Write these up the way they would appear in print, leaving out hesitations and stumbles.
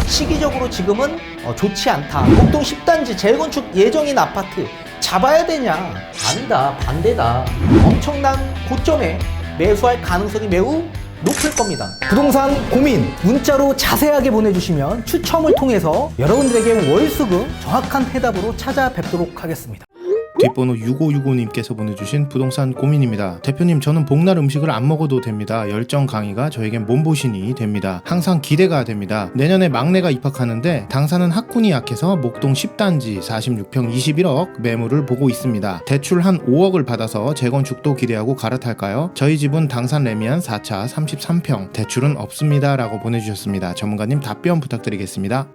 시기적으로 지금은 좋지 않다. 목동 10단지 재건축 예정인 아파트 잡아야 되냐? 아니다, 반대다. 엄청난 고점에 매수할 가능성이 매우 높을 겁니다. 부동산 고민 문자로 자세하게 보내주시면 추첨을 통해서 여러분들에게 월수금 정확한 해답으로 찾아뵙도록 하겠습니다. 뒷번호 6565님께서 보내주신 부동산 고민입니다. 대표님, 저는 복날 음식을 안 먹어도 됩니다. 열정 강의가 저에겐 몸보신이 됩니다. 항상 기대가 됩니다. 내년에 막내가 입학하는데 당사는 학군이 약해서 목동 10단지 46평 21억 매물을 보고 있습니다. 대출 한 5억을 받아서 재건축도 기대하고 갈아탈까요? 저희 집은 당산 레미안 4차 33평 대출은 없습니다 라고 보내주셨습니다. 전문가님 답변 부탁드리겠습니다.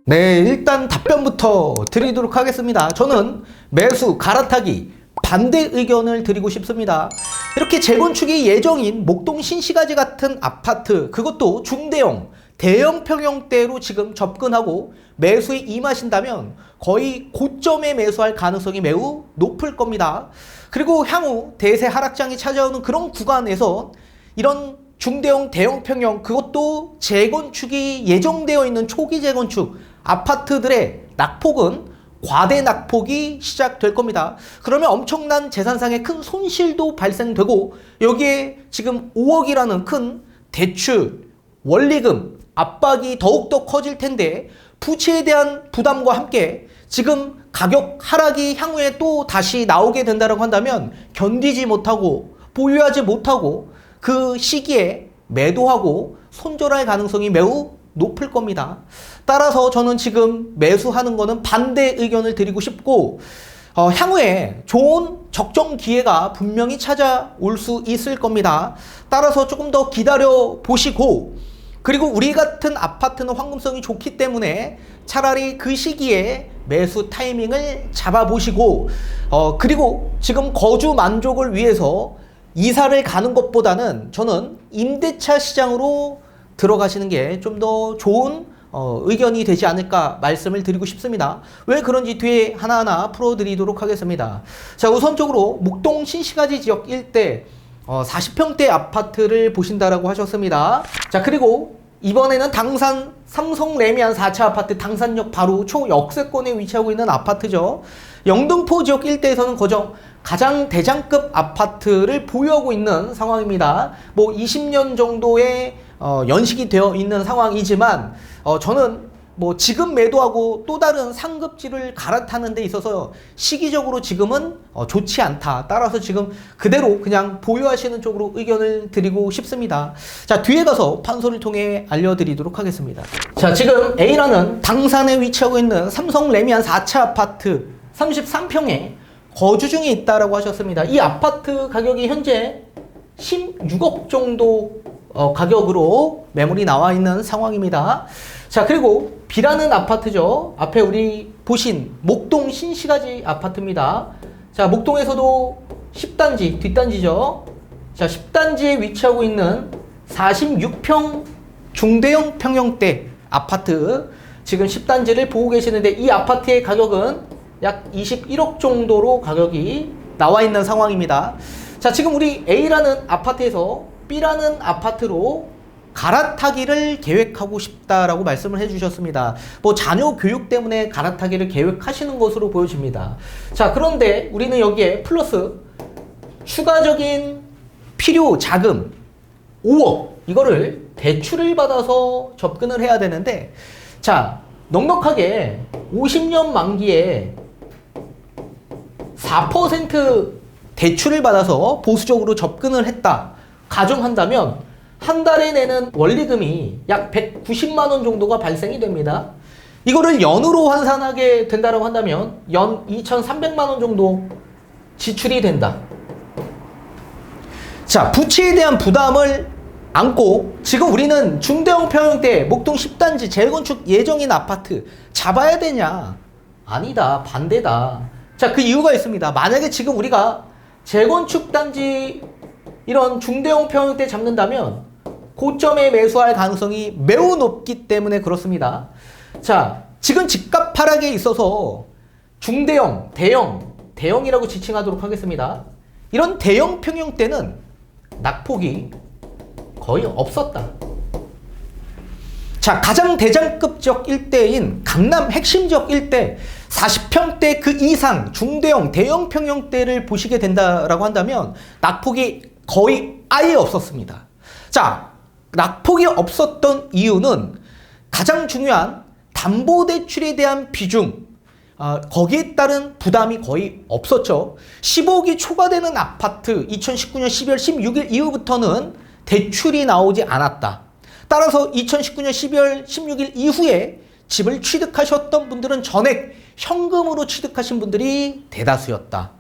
네, 일단 답변부터 드리도록 하겠습니다. 저는 매수, 갈아타기 반대 의견을 드리고 싶습니다. 이렇게 재건축이 예정인 목동 신시가지 같은 아파트, 그것도 중대형, 대형 평형대로 지금 접근하고 매수에 임하신다면 거의 고점에 매수할 가능성이 매우 높을 겁니다. 그리고 향후 대세 하락장이 찾아오는 그런 구간에서 이런 중대형, 대형 평형, 그것도 재건축이 예정되어 있는 초기 재건축 아파트들의 낙폭은 과대 낙폭이 시작될 겁니다. 그러면 엄청난 재산상의 큰 손실도 발생되고 여기에 지금 5억이라는 큰 대출, 원리금, 압박이 더욱더 커질 텐데 부채에 대한 부담과 함께 지금 가격 하락이 향후에 또 다시 나오게 된다고 한다면 견디지 못하고 보유하지 못하고 그 시기에 매도하고 손절할 가능성이 매우 높을 겁니다. 따라서 저는 지금 매수하는 거는 반대 의견을 드리고 싶고 향후에 좋은 적정 기회가 분명히 찾아올 수 있을 겁니다. 따라서 조금 더 기다려 보시고 그리고 우리 같은 아파트는 황금성이 좋기 때문에 차라리 그 시기에 매수 타이밍을 잡아보시고 그리고 지금 거주 만족을 위해서 이사를 가는 것보다는 저는 임대차 시장으로 들어가시는 게 좀 더 좋은 의견이 되지 않을까 말씀을 드리고 싶습니다. 왜 그런지 뒤에 하나하나 풀어드리도록 하겠습니다. 자, 우선적으로 목동 신시가지 지역 일대 40평대 아파트를 보신다라고 하셨습니다. 자, 그리고 이번에는 당산 삼성 레미안 4차 아파트 당산역 바로 초역세권에 위치하고 있는 아파트죠. 영등포 지역 일대에서는 가장 대장급 아파트를 보유하고 있는 상황입니다. 뭐 20년 정도의 연식이 되어 있는 상황이지만 저는 뭐 지금 매도하고 또 다른 상급지를 갈아타는 데 있어서 시기적으로 지금은 좋지 않다. 따라서 지금 그대로 그냥 보유하시는 쪽으로 의견을 드리고 싶습니다. 자, 뒤에 가서 판소를 통해 알려드리도록 하겠습니다. 자, 지금 A라는 당산에 위치하고 있는 삼성 레미안 4차 아파트 33평에 거주 중에 있다라고 하셨습니다. 이 아파트 가격이 현재 16억 정도 가격으로 매물이 나와 있는 상황입니다. 자, 그리고 B라는 아파트죠. 앞에 우리 보신 목동 신시가지 아파트입니다. 자, 목동에서도 10단지, 뒷단지죠. 자, 10단지에 위치하고 있는 46평 중대형 평형대 아파트 지금 10단지를 보고 계시는데 이 아파트의 가격은 약 21억 정도로 가격이 나와 있는 상황입니다. 자, 지금 우리 A라는 아파트에서 B라는 아파트로 갈아타기를 계획하고 싶다라고 말씀을 해주셨습니다. 뭐 자녀 교육 때문에 갈아타기를 계획하시는 것으로 보여집니다. 자, 그런데 우리는 여기에 플러스 추가적인 필요 자금 5억 이거를 대출을 받아서 접근을 해야 되는데 자, 넉넉하게 50년 만기에 4% 대출을 받아서 보수적으로 접근을 했다 가정한다면 한 달에 내는 원리금이 약 190만 원 정도가 발생이 됩니다. 이거를 연으로 환산하게 된다고 한다면 연 2,300만 원 정도 지출이 된다. 자, 부채에 대한 부담을 안고 지금 우리는 중대형 평형대 목동 10단지 재건축 예정인 아파트 잡아야 되냐? 아니다, 반대다. 자, 그 이유가 있습니다. 만약에 지금 우리가 재건축 단지 이런 중대형 평형대 잡는다면 고점에 매수할 가능성이 매우 높기 때문에 그렇습니다. 자, 지금 집값 하락에 있어서 중대형, 대형이라고 지칭하도록 하겠습니다. 이런 대형 평형대는 낙폭이 거의 없었다. 자, 가장 대장급 지역 일대인 강남 핵심 지역 일대 40평대 그 이상 중대형 대형 평형대를 보시게 된다라고 한다면 낙폭이 거의 아예 없었습니다. 자, 낙폭이 없었던 이유는 가장 중요한 담보대출에 대한 비중, 거기에 따른 부담이 거의 없었죠. 15억이 초과되는 아파트 2019년 12월 16일 이후부터는 대출이 나오지 않았다. 따라서 2019년 12월 16일 이후에 집을 취득하셨던 분들은 전액 현금으로 취득하신 분들이 대다수였다.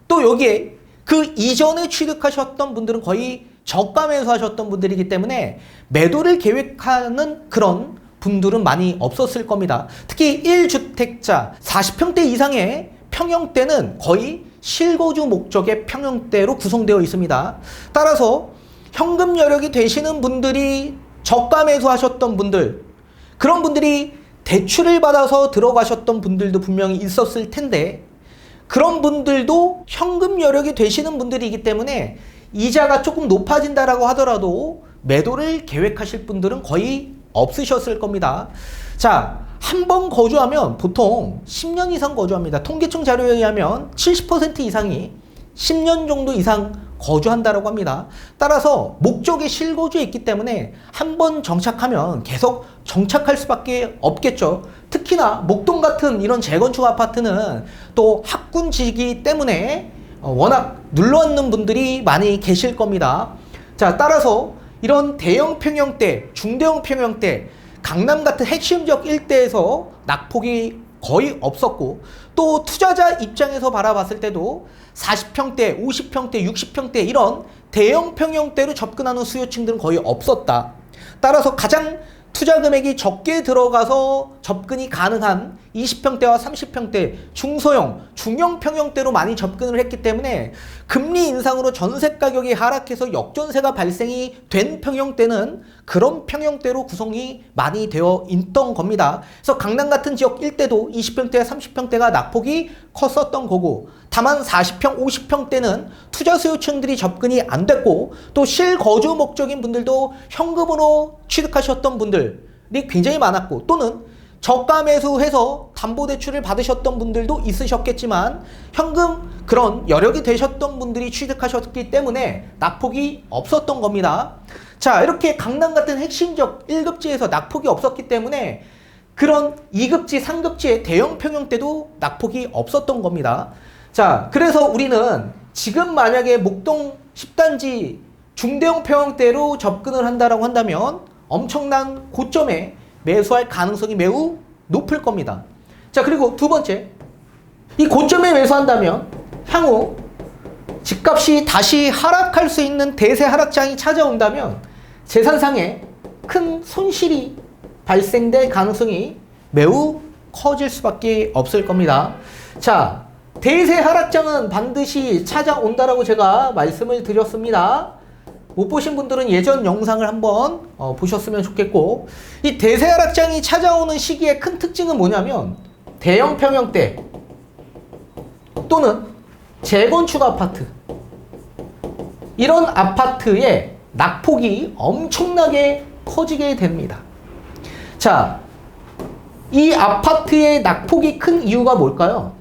또 여기에 그 이전에 취득하셨던 분들은 거의 저가 매수하셨던 분들이기 때문에 매도를 계획하는 그런 분들은 많이 없었을 겁니다. 특히 1주택자 40평대 이상의 평형대는 거의 실거주 목적의 평형대로 구성되어 있습니다. 따라서 현금 여력이 되시는 분들이 저가 매수하셨던 분들, 그런 분들이 대출을 받아서 들어가셨던 분들도 분명히 있었을 텐데 그런 분들도 현금 여력이 되시는 분들이기 때문에 이자가 조금 높아진다라고 하더라도 매도를 계획하실 분들은 거의 없으셨을 겁니다. 자, 한 번 거주하면 보통 10년 이상 거주합니다. 통계청 자료에 의하면 70% 이상이 10년 정도 이상 거주한다라고 합니다. 따라서 목적이 실거주에 있기 때문에 한 번 정착하면 계속 정착할 수밖에 없겠죠. 특히나 목동 같은 이런 재건축 아파트는 또 학군지기 때문에 워낙 눌러앉는 분들이 많이 계실 겁니다. 자, 따라서 이런 대형 평형대, 중대형 평형대, 강남 같은 핵심 지역 일대에서 낙폭이 거의 없었고 또 투자자 입장에서 바라봤을 때도 40평대, 50평대, 60평대 이런 대형 평형대로 접근하는 수요층들은 거의 없었다. 따라서 가장 투자 금액이 적게 들어가서 접근이 가능한 20평대와 30평대 중소형, 중형 평형대로 많이 접근을 했기 때문에 금리 인상으로 전세 가격이 하락해서 역전세가 발생이 된 평형대는 그런 평형대로 구성이 많이 되어 있던 겁니다. 그래서 강남 같은 지역 일대도 20평대와 30평대가 낙폭이 컸었던 거고 다만 40평, 50평대는 투자 수요층들이 접근이 안 됐고 또 실거주 목적인 분들도 현금으로 취득하셨던 분들이 굉장히 많았고 또는 저가 매수해서 담보대출을 받으셨던 분들도 있으셨겠지만 현금 그런 여력이 되셨던 분들이 취득하셨기 때문에 낙폭이 없었던 겁니다. 자, 이렇게 강남 같은 핵심 지역 1급지에서 낙폭이 없었기 때문에 그런 2급지, 3급지의 대형 평형대도 낙폭이 없었던 겁니다. 자, 그래서 우리는 지금 만약에 목동 10단지 중대형 평형대로 접근을 한다라고 한다면 엄청난 고점에 매수할 가능성이 매우 높을 겁니다. 자, 그리고 두 번째, 이 고점에 매수한다면 향후 집값이 다시 하락할 수 있는 대세 하락장이 찾아온다면 재산상에 큰 손실이 발생될 가능성이 매우 커질 수밖에 없을 겁니다. 자, 대세 하락장은 반드시 찾아온다라고 제가 말씀을 드렸습니다. 못 보신 분들은 예전 영상을 한번 보셨으면 좋겠고 이 대세 하락장이 찾아오는 시기의 큰 특징은 뭐냐면 대형 평형대 또는 재건축 아파트 이런 아파트의 낙폭이 엄청나게 커지게 됩니다. 자, 이 아파트의 낙폭이 큰 이유가 뭘까요?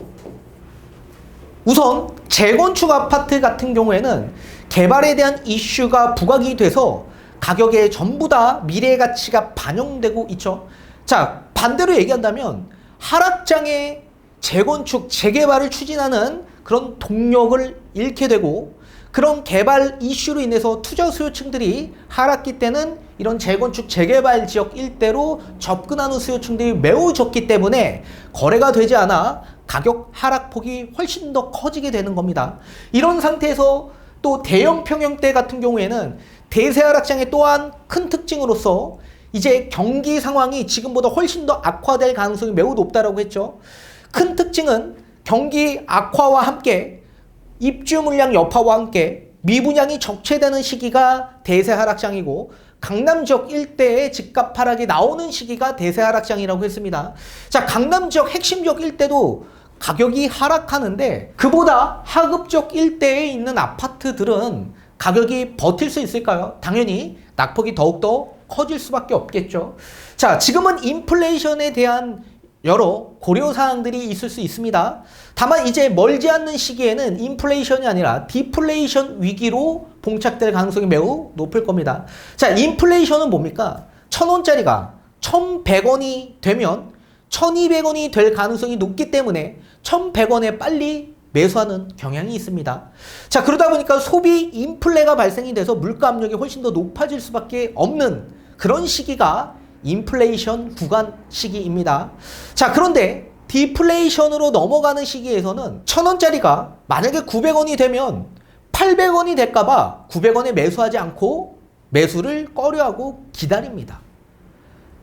우선 재건축 아파트 같은 경우에는 개발에 대한 이슈가 부각이 돼서 가격에 전부 다 미래의 가치가 반영되고 있죠. 자, 반대로 얘기한다면 하락장에 재건축, 재개발을 추진하는 그런 동력을 잃게 되고 그런 개발 이슈로 인해서 투자 수요층들이 하락기 때는 이런 재건축, 재개발 지역 일대로 접근하는 수요층들이 매우 적기 때문에 거래가 되지 않아 가격 하락폭이 훨씬 더 커지게 되는 겁니다. 이런 상태에서 또 대형 평형대 같은 경우에는 대세 하락장의 또한 큰 특징으로서 이제 경기 상황이 지금보다 훨씬 더 악화될 가능성이 매우 높다라고 했죠. 큰 특징은 경기 악화와 함께 입주 물량 여파와 함께 미분양이 적체되는 시기가 대세 하락장이고 강남 지역 일대의 집값 하락이 나오는 시기가 대세 하락장이라고 했습니다. 자, 강남 지역 핵심 지역 일대도 가격이 하락하는데 그보다 하급 지역 일대에 있는 아파트들은 가격이 버틸 수 있을까요? 당연히 낙폭이 더욱더 커질 수밖에 없겠죠. 자, 지금은 인플레이션에 대한 여러 고려사항들이 있을 수 있습니다. 다만 이제 멀지 않는 시기에는 인플레이션이 아니라 디플레이션 위기로 봉착될 가능성이 매우 높을 겁니다. 자, 인플레이션은 뭡니까? 1,000원짜리가 1,100원이 되면 1,200원이 될 가능성이 높기 때문에 1,100원에 빨리 매수하는 경향이 있습니다. 자, 그러다 보니까 소비 인플레가 발생이 돼서 물가 압력이 훨씬 더 높아질 수밖에 없는 그런 시기가 인플레이션 구간 시기입니다. 자, 그런데 디플레이션으로 넘어가는 시기에서는 1,000원짜리가 만약에 900원이 되면 800원이 될까봐 900원에 매수하지 않고 매수를 꺼려하고 기다립니다.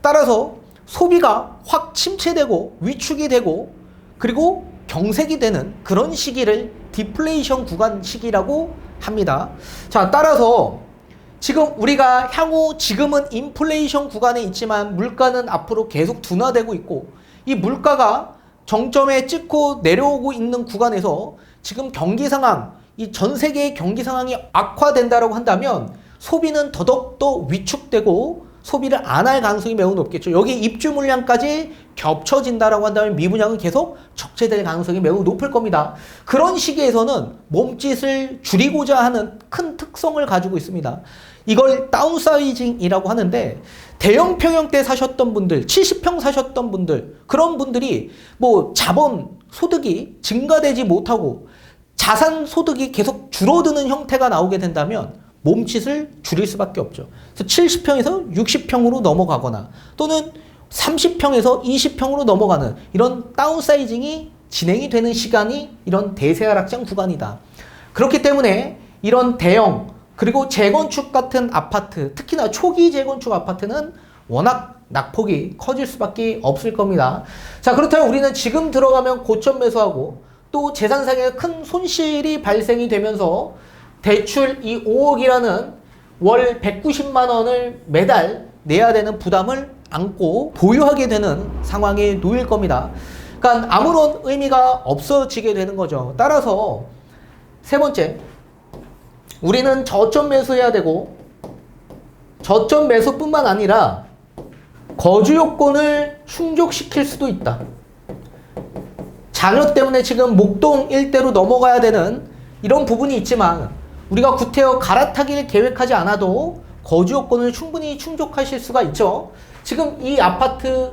따라서 소비가 확 침체되고 위축이 되고 그리고 경색이 되는 그런 시기를 디플레이션 구간 시기라고 합니다. 자, 따라서 지금 우리가 향후 지금은 인플레이션 구간에 있지만 물가는 앞으로 계속 둔화되고 있고 이 물가가 정점에 찍고 내려오고 있는 구간에서 지금 경기 상황, 이 전 세계의 경기 상황이 악화된다라고 한다면 소비는 더더욱더 위축되고 소비를 안 할 가능성이 매우 높겠죠. 여기 입주 물량까지 겹쳐진다라고 한다면 미분양은 계속 적체될 가능성이 매우 높을 겁니다. 그런 시기에서는 몸짓을 줄이고자 하는 큰 특성을 가지고 있습니다. 이걸 다운사이징이라고 하는데 대형 평형대 사셨던 분들, 70평 사셨던 분들, 그런 분들이 뭐 자본 소득이 증가되지 못하고 자산 소득이 계속 줄어드는 형태가 나오게 된다면 몸짓을 줄일 수밖에 없죠. 그래서 70평에서 60평으로 넘어가거나 또는 30평에서 20평으로 넘어가는 이런 다운사이징이 진행이 되는 시간이 이런 대세하락장 구간이다. 그렇기 때문에 이런 대형 그리고 재건축 같은 아파트, 특히나 초기 재건축 아파트는 워낙 낙폭이 커질 수밖에 없을 겁니다. 자, 그렇다면 우리는 지금 들어가면 고점 매수하고 또 재산상에 큰 손실이 발생이 되면서 대출 이 5억이라는 월 190만 원을 매달 내야 되는 부담을 안고 보유하게 되는 상황에 놓일 겁니다. 그러니까 아무런 의미가 없어지게 되는 거죠. 따라서 세 번째, 우리는 저점 매수해야 되고 저점 매수뿐만 아니라 거주 요건을 충족시킬 수도 있다. 자녀 때문에 지금 목동 일대로 넘어가야 되는 이런 부분이 있지만 우리가 구태여 갈아타기를 계획하지 않아도 거주 요건을 충분히 충족하실 수가 있죠. 지금 이 아파트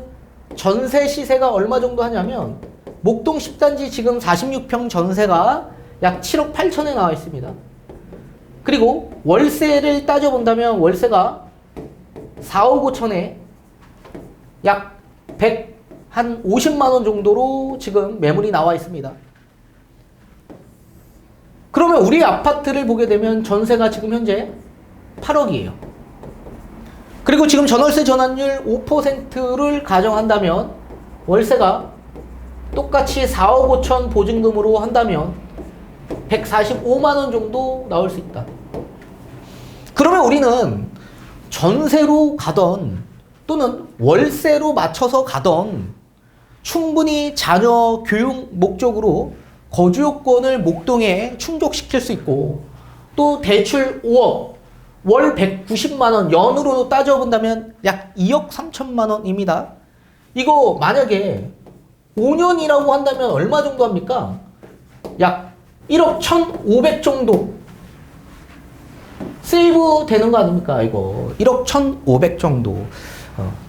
전세 시세가 얼마 정도 하냐면 목동 10단지 지금 46평 전세가 약 7억 8천에 나와 있습니다. 그리고 월세를 따져본다면 월세가 4억 5천에 약 150만 원 정도로 지금 매물이 나와 있습니다. 그러면 우리 아파트를 보게 되면 전세가 지금 현재 8억이에요. 그리고 지금 전월세 전환율 5%를 가정한다면 월세가 똑같이 4억 5천 보증금으로 한다면 145만 원 정도 나올 수 있다. 그러면 우리는 전세로 가던 또는 월세로 맞춰서 가던 충분히 자녀 교육 목적으로 거주 요건을 목동에 충족시킬 수 있고 또 대출 5억, 월 190만 원 연으로 따져본다면 약 2억 3천만 원입니다. 이거 만약에 5년이라고 한다면 얼마 정도 합니까? 약 1억 1,500 정도 세이브 되는 거 아닙니까? 이거 1억 1,500 정도.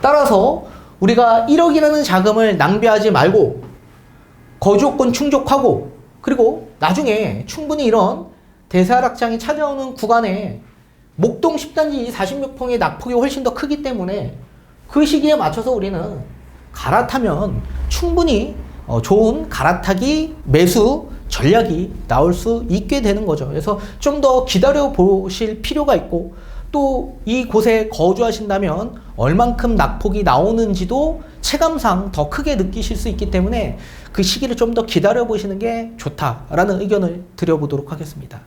따라서 우리가 1억이라는 자금을 낭비하지 말고 거주요건 충족하고 그리고 나중에 충분히 이런 대세하락장이 찾아오는 구간에 목동 10단지 46평의 낙폭이 훨씬 더 크기 때문에 그 시기에 맞춰서 우리는 갈아타면 충분히 좋은 갈아타기 매수 전략이 나올 수 있게 되는 거죠. 그래서 좀 더 기다려 보실 필요가 있고 또 이곳에 거주하신다면 얼만큼 낙폭이 나오는지도 체감상 더 크게 느끼실 수 있기 때문에 그 시기를 좀 더 기다려 보시는 게 좋다라는 의견을 드려보도록 하겠습니다.